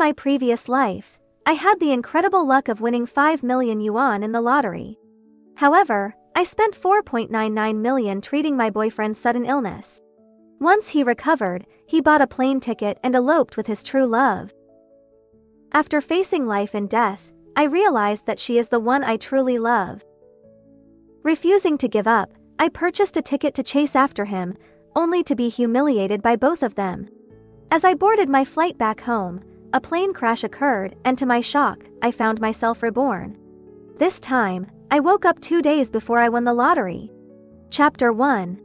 my previous life, I had the incredible luck of winning 5 million yuan in the lottery. However, I spent 4.99 million treating my boyfriend's sudden illness. Once he recovered, he bought a plane ticket and eloped with his true love. After facing life and death, I realized that she is the one I truly love. Refusing to give up, I purchased a ticket to chase after him, only to be humiliated by both of them. As I boarded my flight back home, a plane crash occurred, and to my shock, I found myself reborn. This time, I woke up 2 days before I won the lottery. Chapter 1.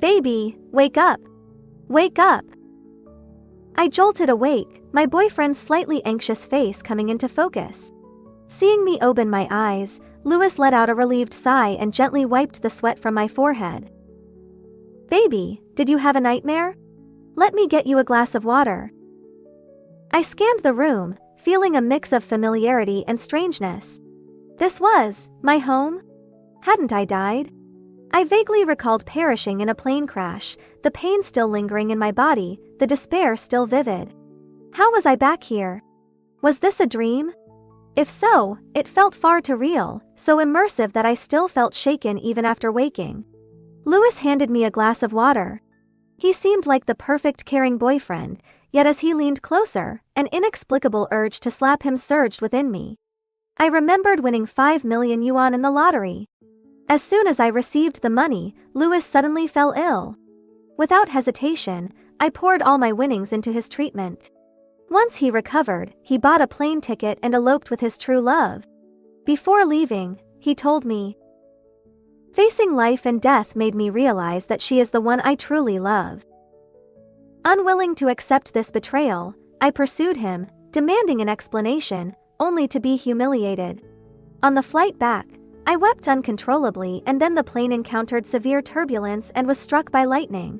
Baby, wake up! Wake up! I jolted awake, my boyfriend's slightly anxious face coming into focus. Seeing me open my eyes, Louis let out a relieved sigh and gently wiped the sweat from my forehead. Baby, did you have a nightmare? Let me get you a glass of water. I scanned the room, feeling a mix of familiarity and strangeness. This was my home? Hadn't I died? I vaguely recalled perishing in a plane crash, the pain still lingering in my body, the despair still vivid. How was I back here? Was this a dream? If so, it felt far too real, so immersive that I still felt shaken even after waking. Louis handed me a glass of water. He seemed like the perfect caring boyfriend, yet as he leaned closer, an inexplicable urge to slap him surged within me. I remembered winning 5 million yuan in the lottery. As soon as I received the money, Louis suddenly fell ill. Without hesitation, I poured all my winnings into his treatment. Once he recovered, he bought a plane ticket and eloped with his true love. Before leaving, he told me, "Facing life and death made me realize that she is the one I truly love." Unwilling to accept this betrayal, I pursued him, demanding an explanation, only to be humiliated. On the flight back, I wept uncontrollably, and then the plane encountered severe turbulence and was struck by lightning.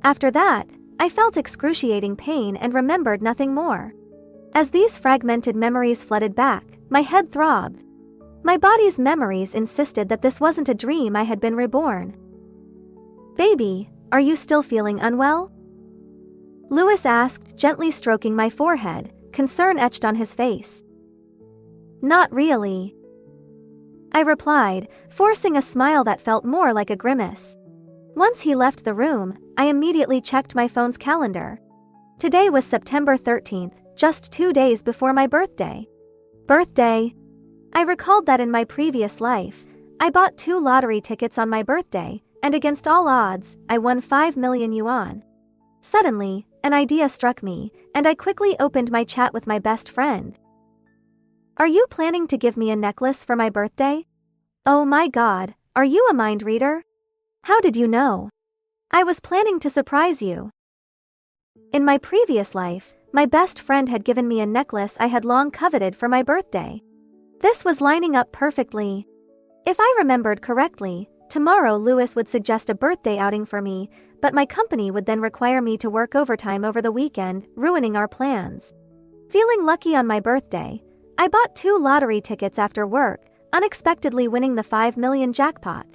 After that, I felt excruciating pain and remembered nothing more. As these fragmented memories flooded back, my head throbbed. My body's memories insisted that this wasn't a dream, I had been reborn. "Baby, are you still feeling unwell?" Louis asked, gently stroking my forehead, concern etched on his face. "Not really," I replied, forcing a smile that felt more like a grimace. Once he left the room, I immediately checked my phone's calendar. Today was September 13th, just 2 days before my birthday. Birthday? I recalled that in my previous life, I bought 2 lottery tickets on my birthday, and against all odds, I won 5 million yuan. Suddenly, an idea struck me, and I quickly opened my chat with my best friend. "Are you planning to give me a necklace for my birthday? Oh my god, are you a mind reader? How did you know? I was planning to surprise you." In my previous life, my best friend had given me a necklace I had long coveted for my birthday. This was lining up perfectly. If I remembered correctly, tomorrow Louis would suggest a birthday outing for me, but my company would then require me to work overtime over the weekend, ruining our plans. Feeling lucky on my birthday, I bought 2 lottery tickets after work, unexpectedly winning the 5 million jackpot.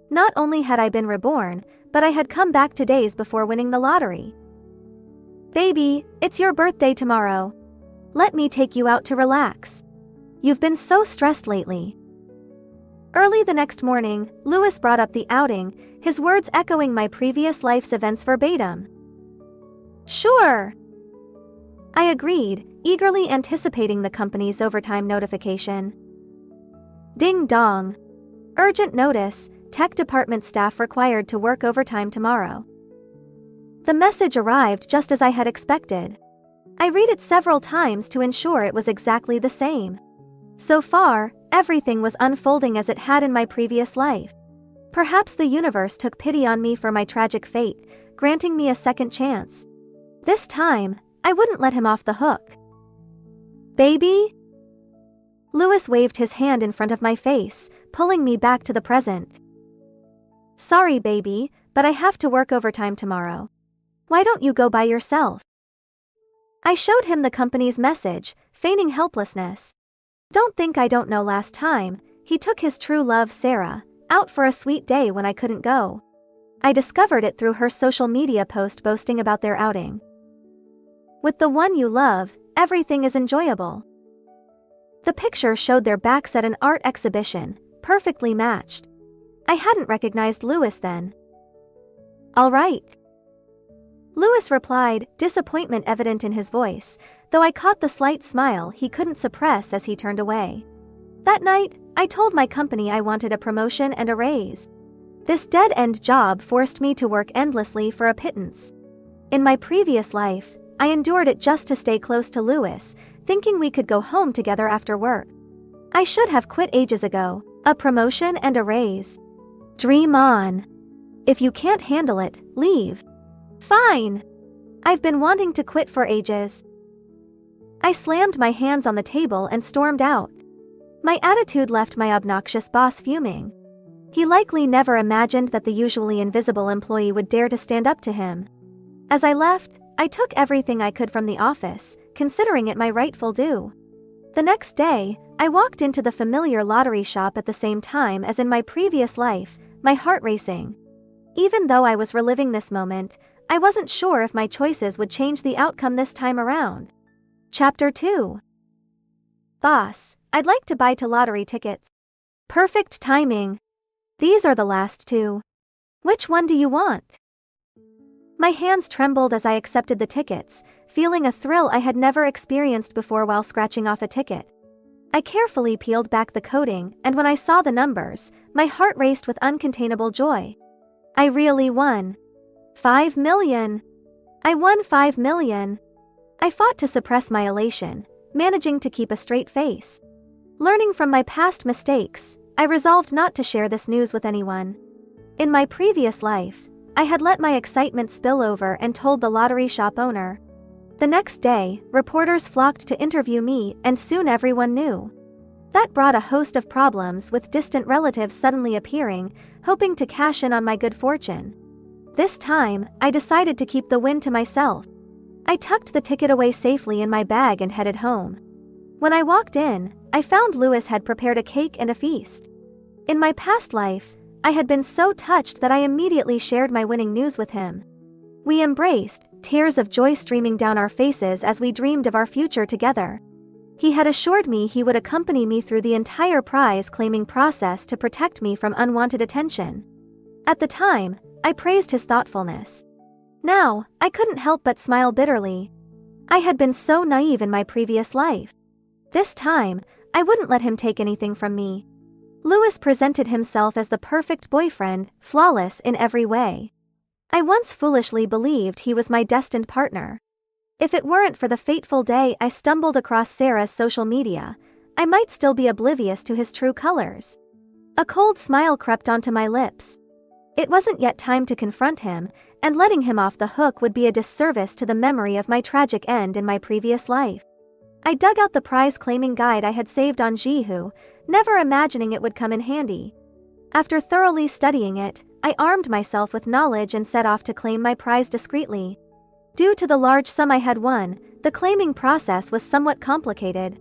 Not only had I been reborn, but I had come back 2 days before winning the lottery. "Baby, it's your birthday tomorrow. Let me take you out to relax. You've been so stressed lately." Early the next morning, Louis brought up the outing, his words echoing my previous life's events verbatim. "Sure," I agreed, eagerly anticipating the company's overtime notification. Ding dong. Urgent notice, tech department staff required to work overtime tomorrow. The message arrived just as I had expected. I read it several times to ensure it was exactly the same. So far, everything was unfolding as it had in my previous life. Perhaps the universe took pity on me for my tragic fate, granting me a second chance. This time, I wouldn't let him off the hook. "Baby?" Louis waved his hand in front of my face, pulling me back to the present. "Sorry, baby, but I have to work overtime tomorrow. Why don't you go by yourself?" I showed him the company's message, feigning helplessness. Don't think I don't know. Last time, he took his true love Sarah out for a sweet day when I couldn't go. I discovered it through her social media post boasting about their outing. With the one you love, everything is enjoyable. The picture showed their backs at an art exhibition, perfectly matched. I hadn't recognized Louis then. "All right." Louis replied, disappointment evident in his voice, though I caught the slight smile he couldn't suppress as he turned away. That night, I told my company I wanted a promotion and a raise. This dead-end job forced me to work endlessly for a pittance. In my previous life, I endured it just to stay close to Louis, thinking we could go home together after work. I should have quit ages ago. A promotion and a raise. Dream on. If you can't handle it, leave. Fine. I've been wanting to quit for ages. I slammed my hands on the table and stormed out. My attitude left my obnoxious boss fuming. He likely never imagined that the usually invisible employee would dare to stand up to him. As I left, I took everything I could from the office, considering it my rightful due. The next day, I walked into the familiar lottery shop at the same time as in my previous life, my heart racing. Even though I was reliving this moment, I wasn't sure if my choices would change the outcome this time around. Chapter 2. Boss, I'd like to buy 2 lottery tickets. Perfect timing. These are the last 2. Which one do you want? My hands trembled as I accepted the tickets, feeling a thrill I had never experienced before while scratching off a ticket. I carefully peeled back the coating, and when I saw the numbers, my heart raced with uncontainable joy. I really won. 5 million. I won 5 million. I fought to suppress my elation, managing to keep a straight face. Learning from my past mistakes, I resolved not to share this news with anyone. In my previous life, I had let my excitement spill over and told the lottery shop owner. The next day, reporters flocked to interview me, and soon everyone knew. That brought a host of problems, with distant relatives suddenly appearing, hoping to cash in on my good fortune. This time, I decided to keep the win to myself. I tucked the ticket away safely in my bag and headed home. When I walked in, I found Louis had prepared a cake and a feast. In my past life, I had been so touched that I immediately shared my winning news with him. We embraced, tears of joy streaming down our faces as we dreamed of our future together. He had assured me he would accompany me through the entire prize-claiming process to protect me from unwanted attention. At the time, I praised his thoughtfulness. Now, I couldn't help but smile bitterly. I had been so naive in my previous life. This time, I wouldn't let him take anything from me. Louis presented himself as the perfect boyfriend, flawless in every way. I once foolishly believed he was my destined partner. If it weren't for the fateful day I stumbled across Sarah's social media, I might still be oblivious to his true colors. A cold smile crept onto my lips. It wasn't yet time to confront him, and letting him off the hook would be a disservice to the memory of my tragic end in my previous life. I dug out the prize-claiming guide I had saved on Jihu, never imagining it would come in handy. After thoroughly studying it, I armed myself with knowledge and set off to claim my prize discreetly. Due to the large sum I had won, the claiming process was somewhat complicated.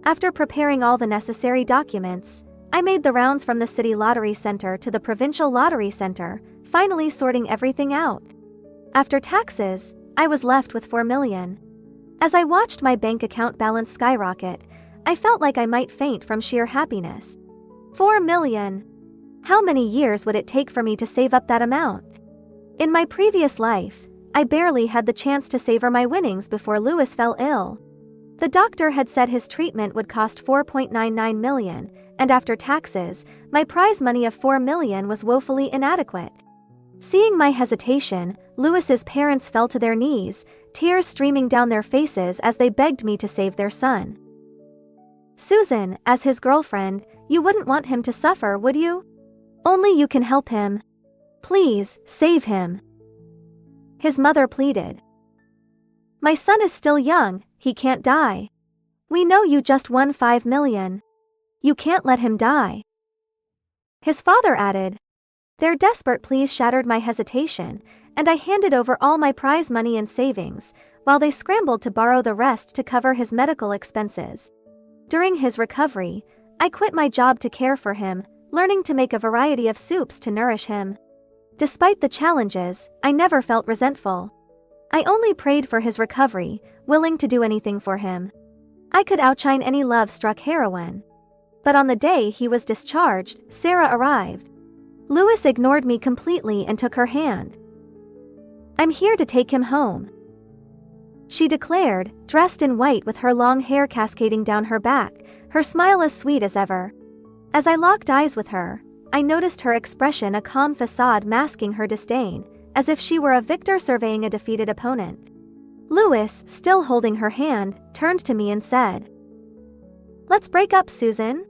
After preparing all the necessary documents, I made the rounds from the city lottery center to the provincial lottery center, finally sorting everything out. After taxes, I was left with 4 million. As I watched my bank account balance skyrocket, I felt like I might faint from sheer happiness. 4 million. How many years would it take for me to save up that amount? In my previous life, I barely had the chance to savor my winnings before Louis fell ill. The doctor had said his treatment would cost 4.99 million, and after taxes, my prize money of 4 million was woefully inadequate. Seeing my hesitation, Louis's parents fell to their knees, tears streaming down their faces as they begged me to save their son. Susan, as his girlfriend, you wouldn't want him to suffer, would you? Only you can help him. Please, save him. His mother pleaded. My son is still young, he can't die. We know you just won 5 million. You can't let him die. His father added. Their desperate pleas shattered my hesitation, and I handed over all my prize money and savings, while they scrambled to borrow the rest to cover his medical expenses. During his recovery, I quit my job to care for him, learning to make a variety of soups to nourish him. Despite the challenges, I never felt resentful. I only prayed for his recovery, willing to do anything for him. I could outshine any love-struck heroine. But on the day he was discharged, Sarah arrived. Louis ignored me completely and took her hand. "I'm here to take him home," she declared, dressed in white with her long hair cascading down her back, her smile as sweet as ever. As I locked eyes with her, I noticed her expression, a calm facade masking her disdain, as if she were a victor surveying a defeated opponent. Louis, still holding her hand, turned to me and said, "Let's break up, Susan.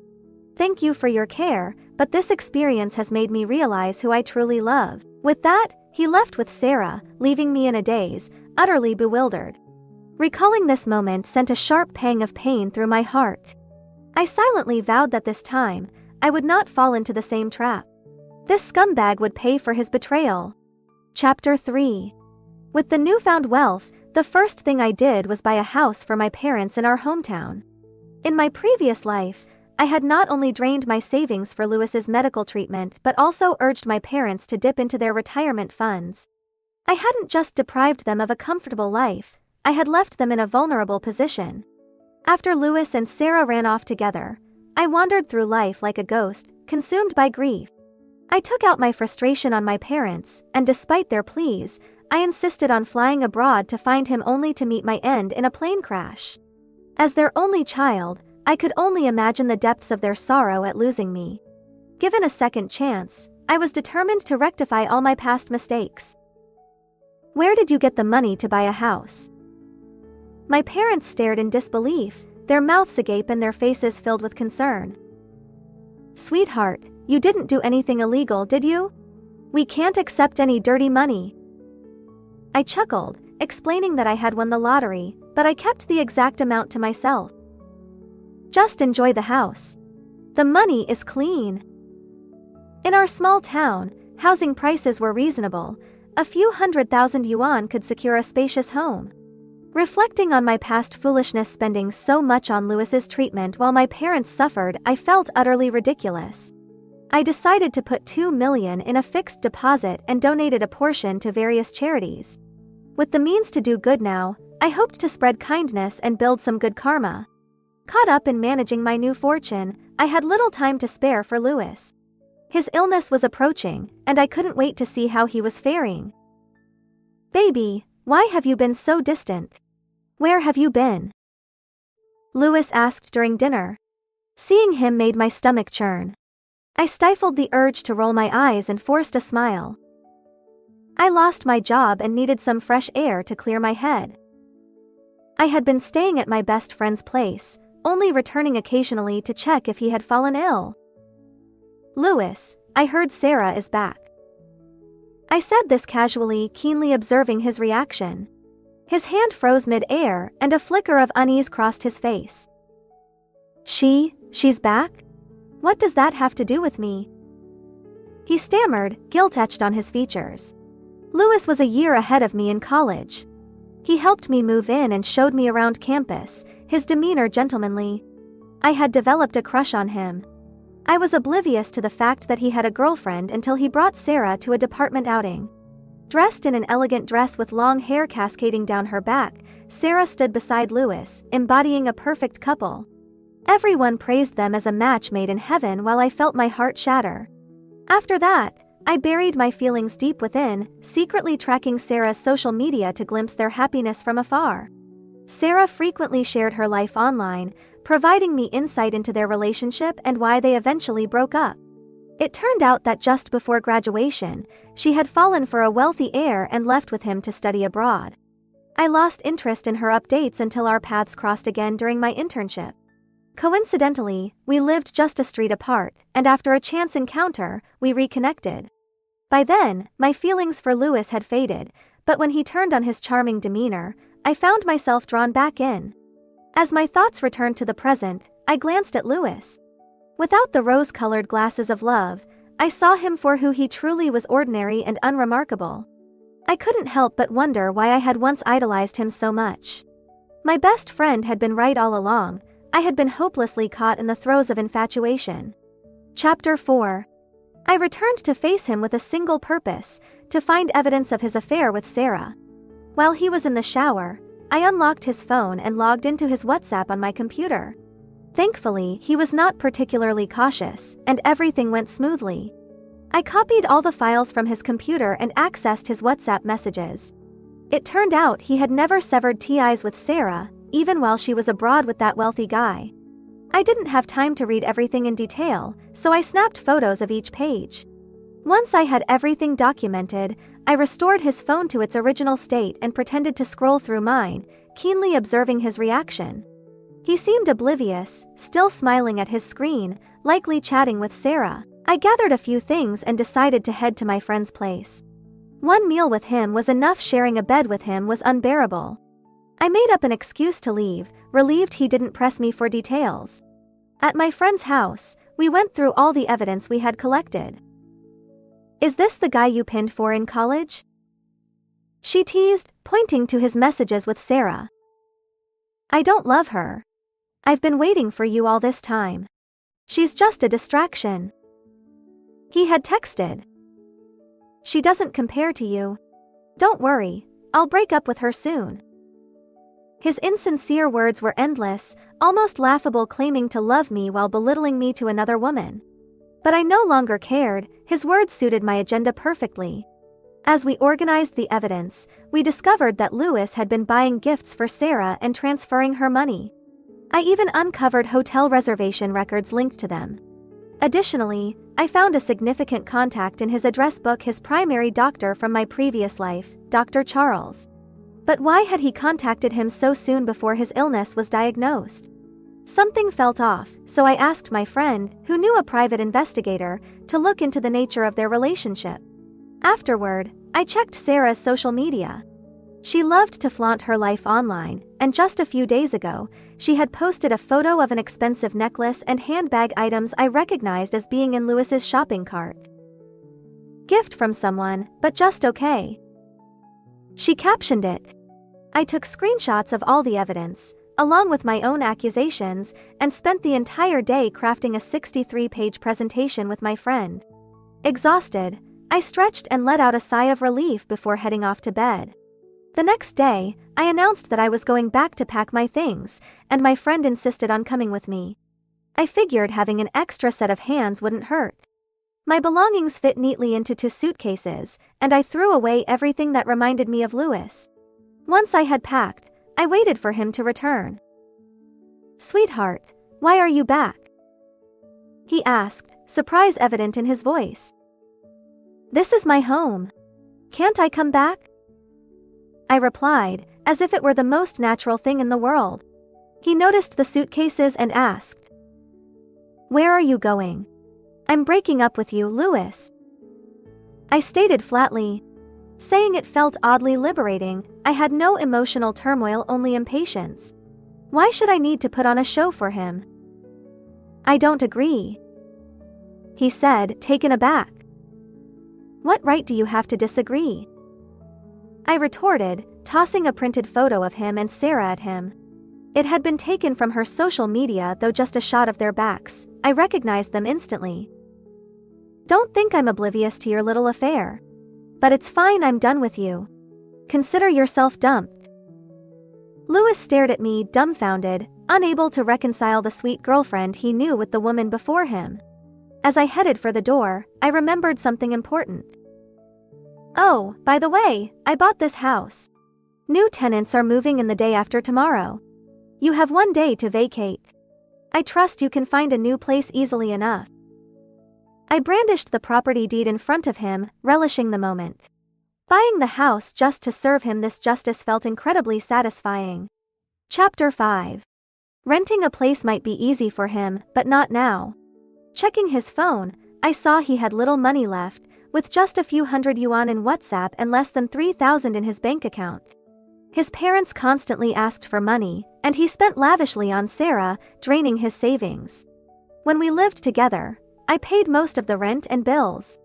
Thank you for your care, but this experience has made me realize who I truly love." With that, he left with Sarah, leaving me in a daze, utterly bewildered. Recalling this moment sent a sharp pang of pain through my heart. I silently vowed that this time, I would not fall into the same trap. This scumbag would pay for his betrayal. Chapter 3. With the newfound wealth, the first thing I did was buy a house for my parents in our hometown. In my previous life, I had not only drained my savings for Louis's medical treatment but also urged my parents to dip into their retirement funds. I hadn't just deprived them of a comfortable life, I had left them in a vulnerable position. After Louis and Sarah ran off together, I wandered through life like a ghost, consumed by grief. I took out my frustration on my parents, and despite their pleas, I insisted on flying abroad to find him only to meet my end in a plane crash. As their only child, I could only imagine the depths of their sorrow at losing me. Given a second chance, I was determined to rectify all my past mistakes. "Where did you get the money to buy a house?" My parents stared in disbelief, their mouths agape and their faces filled with concern. "Sweetheart, you didn't do anything illegal, did you? We can't accept any dirty money." I chuckled, explaining that I had won the lottery, but I kept the exact amount to myself. "Just enjoy the house. The money is clean." In our small town, housing prices were reasonable. A few 100,000 yuan could secure a spacious home. Reflecting on my past foolishness spending so much on Louis's treatment while my parents suffered, I felt utterly ridiculous. I decided to put 2 million in a fixed deposit and donated a portion to various charities. With the means to do good now, I hoped to spread kindness and build some good karma. Caught up in managing my new fortune, I had little time to spare for Louis. His illness was approaching, and I couldn't wait to see how he was faring. "Baby, why have you been so distant? Where have you been?" Louis asked during dinner. Seeing him made my stomach churn. I stifled the urge to roll my eyes and forced a smile. "I lost my job and needed some fresh air to clear my head. I had been staying at my best friend's place, only returning occasionally to check if he had fallen ill." "Louis, I heard Sarah is back." I said this casually, keenly observing his reaction. His hand froze mid-air, and a flicker of unease crossed his face. She's back? What does that have to do with me?" He stammered, guilt etched on his features. Louis was a year ahead of me in college. He helped me move in and showed me around campus, his demeanor gentlemanly. I had developed a crush on him. I was oblivious to the fact that he had a girlfriend until he brought Sarah to a department outing. Dressed in an elegant dress with long hair cascading down her back, Sarah stood beside Louis, embodying a perfect couple. Everyone praised them as a match made in heaven while I felt my heart shatter. After that, I buried my feelings deep within, secretly tracking Sarah's social media to glimpse their happiness from afar. Sarah frequently shared her life online, providing me insight into their relationship and why they eventually broke up. It turned out that just before graduation, she had fallen for a wealthy heir and left with him to study abroad. I lost interest in her updates until our paths crossed again during my internship. Coincidentally, we lived just a street apart, and after a chance encounter, we reconnected. By then, my feelings for Louis had faded, but when he turned on his charming demeanor, I found myself drawn back in. As my thoughts returned to the present, I glanced at Louis. Without the rose-colored glasses of love, I saw him for who he truly was, ordinary and unremarkable. I couldn't help but wonder why I had once idolized him so much. My best friend had been right all along. I had been hopelessly caught in the throes of infatuation. Chapter 4. I returned to face him with a single purpose, to find evidence of his affair with Sarah. While he was in the shower, I unlocked his phone and logged into his WhatsApp on my computer. Thankfully, he was not particularly cautious, and everything went smoothly. I copied all the files from his computer and accessed his WhatsApp messages. It turned out he had never severed ties with Sarah, even while she was abroad with that wealthy guy. I didn't have time to read everything in detail, so I snapped photos of each page. Once I had everything documented, I restored his phone to its original state and pretended to scroll through mine, keenly observing his reaction. He seemed oblivious, still smiling at his screen, likely chatting with Sarah. I gathered a few things and decided to head to my friend's place. One meal with him was enough, sharing a bed with him was unbearable. I made up an excuse to leave, relieved he didn't press me for details. At my friend's house, we went through all the evidence we had collected. "Is this the guy you pinned for in college?" she teased, pointing to his messages with Sarah. "I don't love her. I've been waiting for you all this time. She's just a distraction," he had texted. "She doesn't compare to you. Don't worry, I'll break up with her soon." His insincere words were endless, almost laughable, claiming to love me while belittling me to another woman. But I no longer cared, his words suited my agenda perfectly. As we organized the evidence, we discovered that Lewis had been buying gifts for Sarah and transferring her money. I even uncovered hotel reservation records linked to them. Additionally, I found a significant contact in his address book, his primary doctor from my previous life, Dr. Charles. But why had he contacted him so soon before his illness was diagnosed? Something felt off, so I asked my friend, who knew a private investigator, to look into the nature of their relationship. Afterward, I checked Sarah's social media. She loved to flaunt her life online, and just a few days ago, she had posted a photo of an expensive necklace and handbag, items I recognized as being in Lewis's shopping cart. "Gift from someone, but just okay," she captioned it. I took screenshots of all the evidence, along with my own accusations, and spent the entire day crafting a 63-page presentation with my friend. Exhausted, I stretched and let out a sigh of relief before heading off to bed. The next day, I announced that I was going back to pack my things, and my friend insisted on coming with me. I figured having an extra set of hands wouldn't hurt. My belongings fit neatly into 2 suitcases, and I threw away everything that reminded me of Lewis. Once I had packed, I waited for him to return. "Sweetheart, why are you back?" he asked, surprise evident in his voice. "This is my home. Can't I come back?" I replied, as if it were the most natural thing in the world. He noticed the suitcases and asked, "Where are you going?" "I'm breaking up with you, Lewis," I stated flatly. Saying it felt oddly liberating. I had no emotional turmoil, only impatience. Why should I need to put on a show for him? "I don't agree," he said, taken aback. "What right do you have to disagree?" I retorted, tossing a printed photo of him and Sarah at him. It had been taken from her social media, though just a shot of their backs. I recognized them instantly. "Don't think I'm oblivious to your little affair. But it's fine, I'm done with you. Consider yourself dumped." Lewis stared at me, dumbfounded, unable to reconcile the sweet girlfriend he knew with the woman before him. As I headed for the door, I remembered something important. "Oh, by the way, I bought this house. New tenants are moving in the day after tomorrow. You have 1 day to vacate. I trust you can find a new place easily enough." I brandished the property deed in front of him, relishing the moment. Buying the house just to serve him this justice felt incredibly satisfying. Chapter 5. Renting a place might be easy for him, but not now. Checking his phone, I saw he had little money left, with just a few hundred yuan in WhatsApp and less than 3,000 in his bank account. His parents constantly asked for money, and he spent lavishly on Sarah, draining his savings. When we lived together, I paid most of the rent and bills.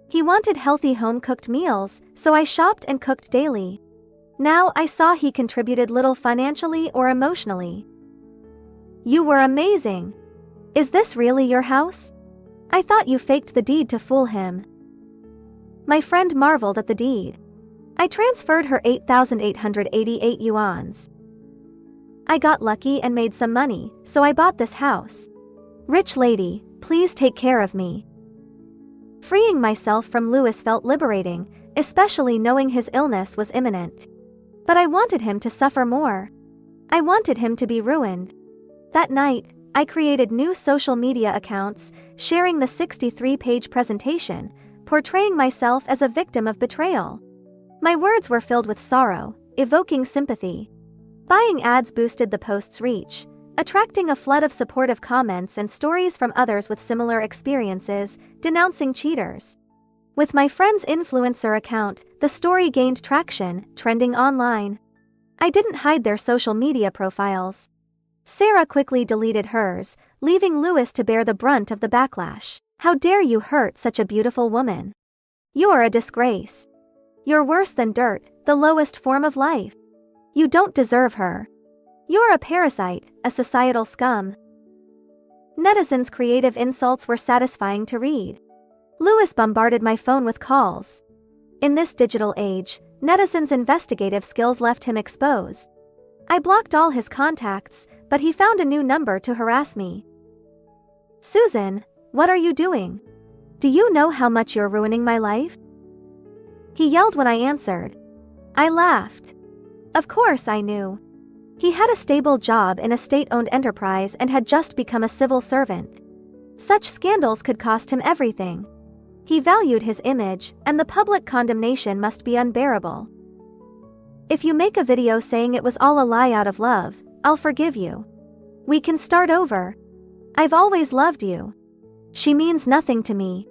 He wanted healthy home-cooked meals, so I shopped and cooked daily. Now I saw he contributed little financially or emotionally. "You were amazing. Is this really your house? I thought you faked the deed to fool him." My friend marveled at the deed. I transferred her 8,888 yuans. I got lucky and made some money, so I bought this house. Rich lady, please take care of me. Freeing myself from Louis felt liberating, especially knowing his illness was imminent. But I wanted him to suffer more. I wanted him to be ruined. That night, I created new social media accounts, sharing the 63-page presentation, portraying myself as a victim of betrayal. My words were filled with sorrow, evoking sympathy. Buying ads boosted the post's reach, attracting a flood of supportive comments and stories from others with similar experiences, denouncing cheaters. With my friend's influencer account, the story gained traction, trending online. I didn't hide their social media profiles. Sarah quickly deleted hers, leaving Louis to bear the brunt of the backlash. How dare you hurt such a beautiful woman? You're a disgrace. You're worse than dirt, the lowest form of life. You don't deserve her. You're a parasite, a societal scum. Netizens' creative insults were satisfying to read. Louis bombarded my phone with calls. In this digital age, netizens' investigative skills left him exposed. I blocked all his contacts, but he found a new number to harass me. Susan, what are you doing? Do you know how much you're ruining my life? He yelled when I answered. I laughed. Of course I knew. He had a stable job in a state-owned enterprise and had just become a civil servant. Such scandals could cost him everything. He valued his image, and the public condemnation must be unbearable. If you make a video saying it was all a lie out of love, I'll forgive you. We can start over. I've always loved you. She means nothing to me.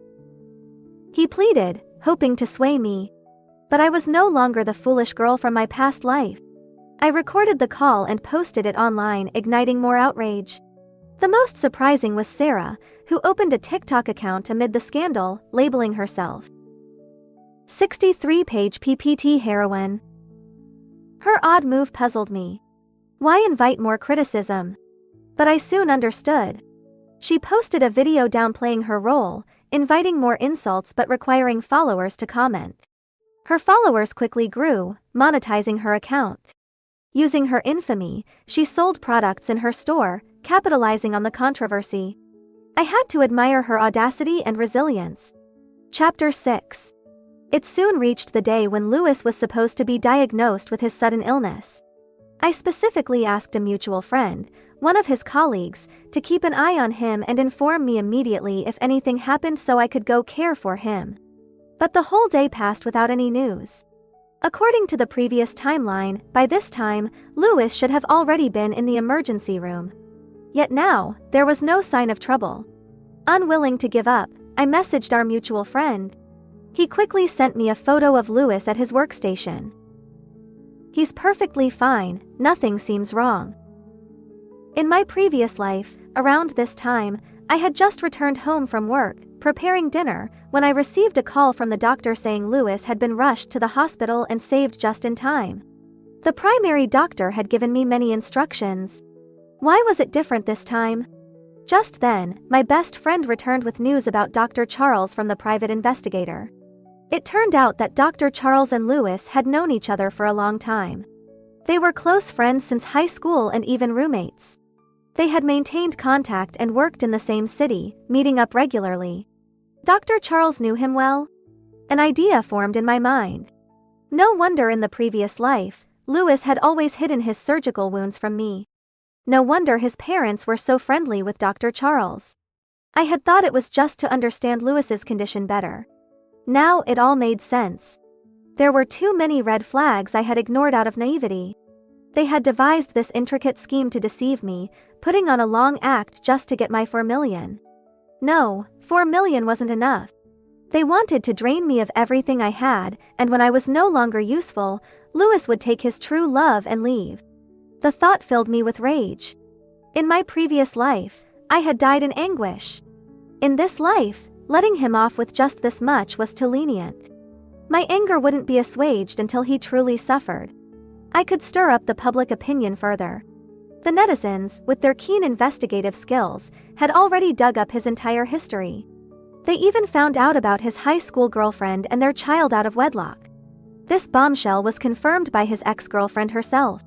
He pleaded, hoping to sway me. But I was no longer the foolish girl from my past life. I recorded the call and posted it online, igniting more outrage. The most surprising was Sarah, who opened a TikTok account amid the scandal, labeling herself 63-page PPT heroine. Her odd move puzzled me. Why invite more criticism? But I soon understood. She posted a video downplaying her role, inviting more insults but requiring followers to comment. Her followers quickly grew, monetizing her account. Using her infamy, she sold products in her store, capitalizing on the controversy. I had to admire her audacity and resilience. Chapter 6. It soon reached the day when Louis was supposed to be diagnosed with his sudden illness. I specifically asked a mutual friend, one of his colleagues, to keep an eye on him and inform me immediately if anything happened so I could go care for him. But the whole day passed without any news. According to the previous timeline, by this time, Louis should have already been in the emergency room. Yet now, there was no sign of trouble. Unwilling to give up, I messaged our mutual friend. He quickly sent me a photo of Louis at his workstation. He's perfectly fine, nothing seems wrong. In my previous life, around this time, I had just returned home from work, preparing dinner, when I received a call from the doctor saying Louis had been rushed to the hospital and saved just in time. The primary doctor had given me many instructions. Why was it different this time? Just then, my best friend returned with news about Dr. Charles from the private investigator. It turned out that Dr. Charles and Louis had known each other for a long time. They were close friends since high school and even roommates. They had maintained contact and worked in the same city, meeting up regularly. Dr. Charles knew him well. An idea formed in my mind. No wonder in the previous life, Louis had always hidden his surgical wounds from me. No wonder his parents were so friendly with Dr. Charles. I had thought it was just to understand Louis's condition better. Now it all made sense. There were too many red flags I had ignored out of naivety. They had devised this intricate scheme to deceive me, putting on a long act just to get my 4 million. No, 4 million wasn't enough. They wanted to drain me of everything I had, and when I was no longer useful, Louis would take his true love and leave. The thought filled me with rage. In my previous life, I had died in anguish. In this life, letting him off with just this much was too lenient. My anger wouldn't be assuaged until he truly suffered. I could stir up the public opinion further. The netizens, with their keen investigative skills, had already dug up his entire history. They even found out about his high school girlfriend and their child out of wedlock. This bombshell was confirmed by his ex-girlfriend herself.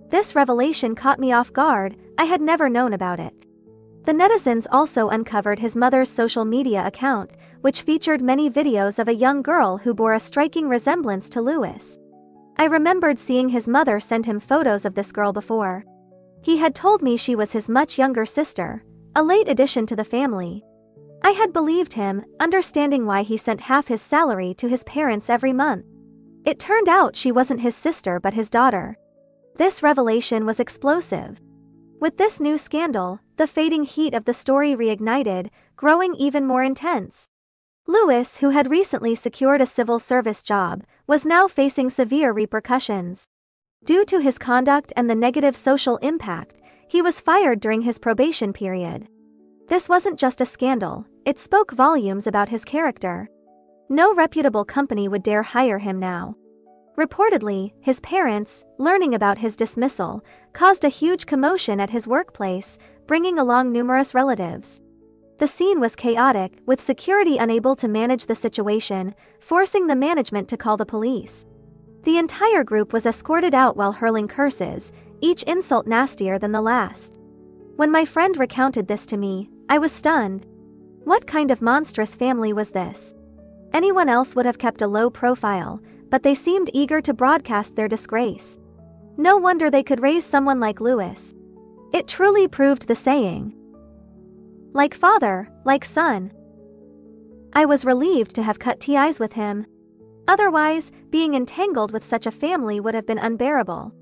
This revelation caught me off guard. I had never known about it. The netizens also uncovered his mother's social media account, which featured many videos of a young girl who bore a striking resemblance to Lewis. I remembered seeing his mother send him photos of this girl before. He had told me she was his much younger sister, a late addition to the family. I had believed him, understanding why he sent half his salary to his parents every month. It turned out she wasn't his sister but his daughter. This revelation was explosive. With this new scandal, the fading heat of the story reignited, growing even more intense. Lewis, who had recently secured a civil service job, was now facing severe repercussions. Due to his conduct and the negative social impact, he was fired during his probation period. This wasn't just a scandal, it spoke volumes about his character. No reputable company would dare hire him now. Reportedly, his parents, learning about his dismissal, caused a huge commotion at his workplace, bringing along numerous relatives. The scene was chaotic, with security unable to manage the situation, forcing the management to call the police. The entire group was escorted out while hurling curses, each insult nastier than the last. When my friend recounted this to me, I was stunned. What kind of monstrous family was this? Anyone else would have kept a low profile, but they seemed eager to broadcast their disgrace. No wonder they could raise someone like Lewis. It truly proved the saying, like father, like son. I was relieved to have cut ties with him. Otherwise, being entangled with such a family would have been unbearable.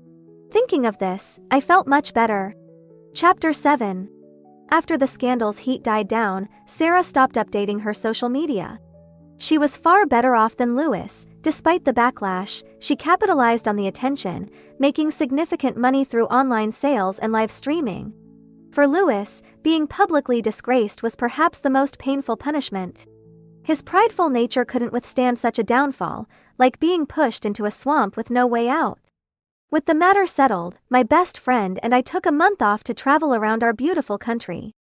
Thinking of this, I felt much better. Chapter 7. After the scandal's heat died down, Sarah stopped updating her social media. She was far better off than Lewis. Despite the backlash, she capitalized on the attention, making significant money through online sales and live streaming. For Lewis, being publicly disgraced was perhaps the most painful punishment. His prideful nature couldn't withstand such a downfall, like being pushed into a swamp with no way out. With the matter settled, my best friend and I took a month off to travel around our beautiful country.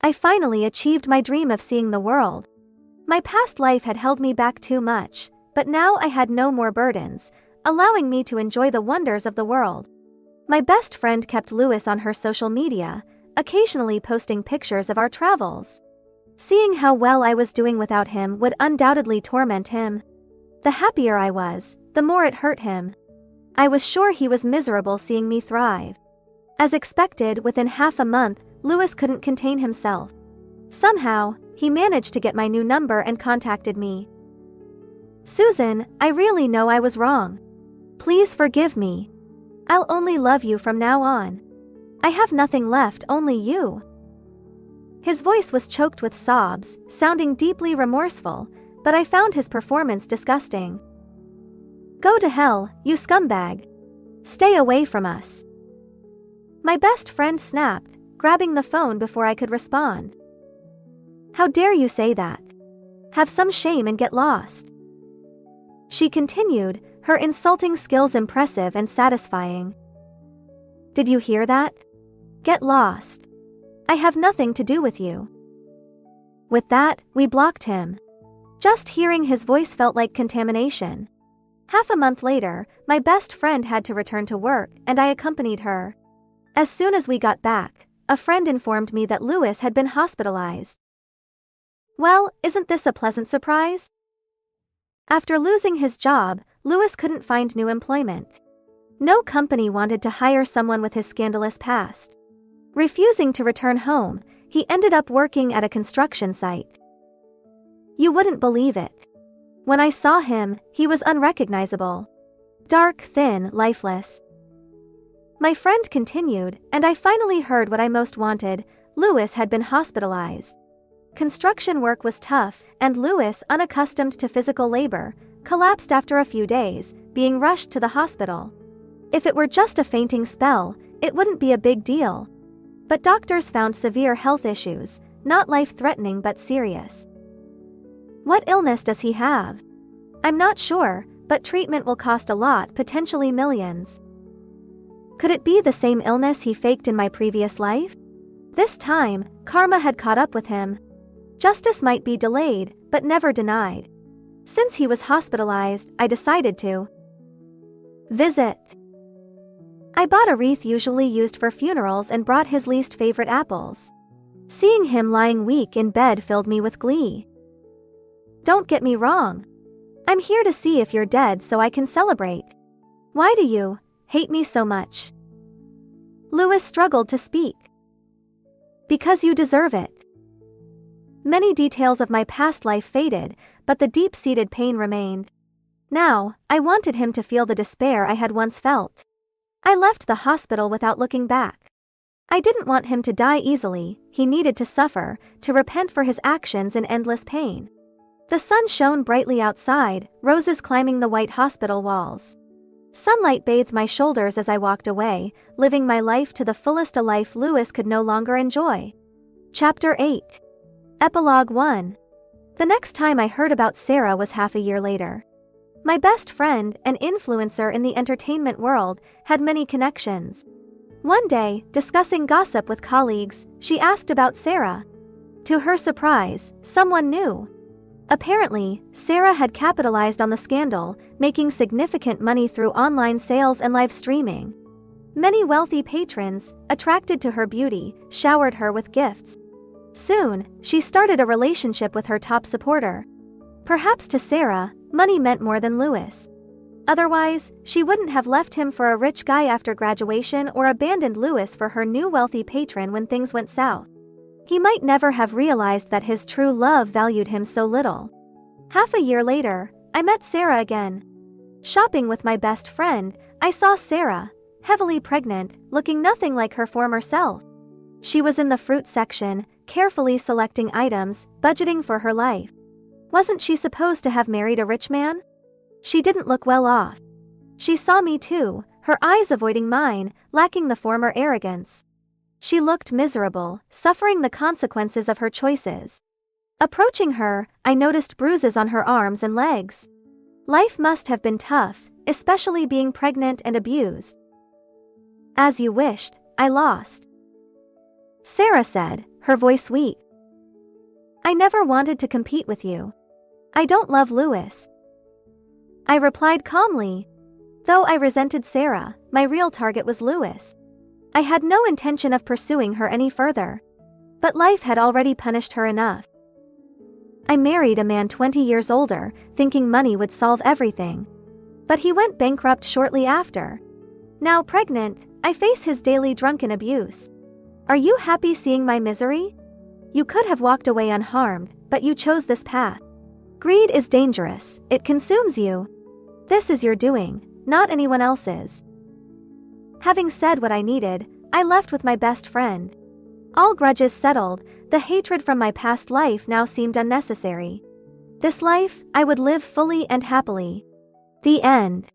I finally achieved my dream of seeing the world. My past life had held me back too much, but now I had no more burdens, allowing me to enjoy the wonders of the world. My best friend kept Lewis on her social media, occasionally posting pictures of our travels. Seeing how well I was doing without him would undoubtedly torment him. The happier I was, the more it hurt him. I was sure he was miserable seeing me thrive. As expected, within half a month, Lewis couldn't contain himself. Somehow, he managed to get my new number and contacted me. "Susan, I really know I was wrong. Please forgive me. I'll only love you from now on. I have nothing left, only you." His voice was choked with sobs, sounding deeply remorseful, but I found his performance disgusting. "Go to hell, you scumbag. Stay away from us." My best friend snapped, grabbing the phone before I could respond. "How dare you say that? Have some shame and get lost." She continued, her insulting skills impressive and satisfying. "Did you hear that? Get lost. I have nothing to do with you." With that, we blocked him. Just hearing his voice felt like contamination. Half a month later, my best friend had to return to work, and I accompanied her. As soon as we got back, a friend informed me that Lewis had been hospitalized. Well, isn't this a pleasant surprise? After losing his job, Lewis couldn't find new employment. No company wanted to hire someone with his scandalous past. Refusing to return home, he ended up working at a construction site. You wouldn't believe it. When I saw him, he was unrecognizable. Dark, thin, lifeless. My friend continued, and I finally heard what I most wanted. Lewis had been hospitalized. Construction work was tough, and Lewis, unaccustomed to physical labor, collapsed after a few days, being rushed to the hospital. If it were just a fainting spell, it wouldn't be a big deal. But doctors found severe health issues, not life-threatening but serious. What illness does he have? I'm not sure, but treatment will cost a lot, potentially millions. Could it be the same illness he faked in my previous life? This time, karma had caught up with him. Justice might be delayed, but never denied. Since he was hospitalized, I decided to Visit. I bought a wreath usually used for funerals and brought his least favorite apples. Seeing him lying weak in bed filled me with glee. Don't get me wrong. I'm here to see if you're dead so I can celebrate. Why do you hate me so much? Louis struggled to speak. Because you deserve it. Many details of my past life faded, but the deep-seated pain remained. Now, I wanted him to feel the despair I had once felt. I left the hospital without looking back. I didn't want him to die easily, he needed to suffer, to repent for his actions in endless pain. The sun shone brightly outside, roses climbing the white hospital walls. Sunlight bathed my shoulders as I walked away, living my life to the fullest, a life Louis could no longer enjoy. Chapter 8. Epilogue 1. The next time I heard about Sarah was half a year later. My best friend, an influencer in the entertainment world, had many connections. One day, discussing gossip with colleagues, she asked about Sarah. To her surprise, someone knew. Apparently, Sarah had capitalized on the scandal, making significant money through online sales and live streaming. Many wealthy patrons, attracted to her beauty, showered her with gifts. Soon, she started a relationship with her top supporter. Perhaps to Sarah, money meant more than Louis. Otherwise, she wouldn't have left him for a rich guy after graduation or abandoned Louis for her new wealthy patron when things went south. He might never have realized that his true love valued him so little. Half a year later, I met Sarah again. Shopping with my best friend, I saw Sarah, heavily pregnant, looking nothing like her former self. She was in the fruit section, carefully selecting items, budgeting for her life. Wasn't she supposed to have married a rich man? She didn't look well off. She saw me too, her eyes avoiding mine, lacking the former arrogance. She looked miserable, suffering the consequences of her choices. Approaching her, I noticed bruises on her arms and legs. Life must have been tough, especially being pregnant and abused. As you wished, I lost. Sarah said, her voice weak. I never wanted to compete with you. I don't love Louis. I replied calmly. Though I resented Sarah, my real target was Louis. I had no intention of pursuing her any further. But life had already punished her enough. I married a man 20 years older, thinking money would solve everything. But he went bankrupt shortly after. Now pregnant, I face his daily drunken abuse. Are you happy seeing my misery? You could have walked away unharmed, but you chose this path. Greed is dangerous, it consumes you. This is your doing, not anyone else's. Having said what I needed, I left with my best friend. All grudges settled, the hatred from my past life now seemed unnecessary. This life, I would live fully and happily. The end.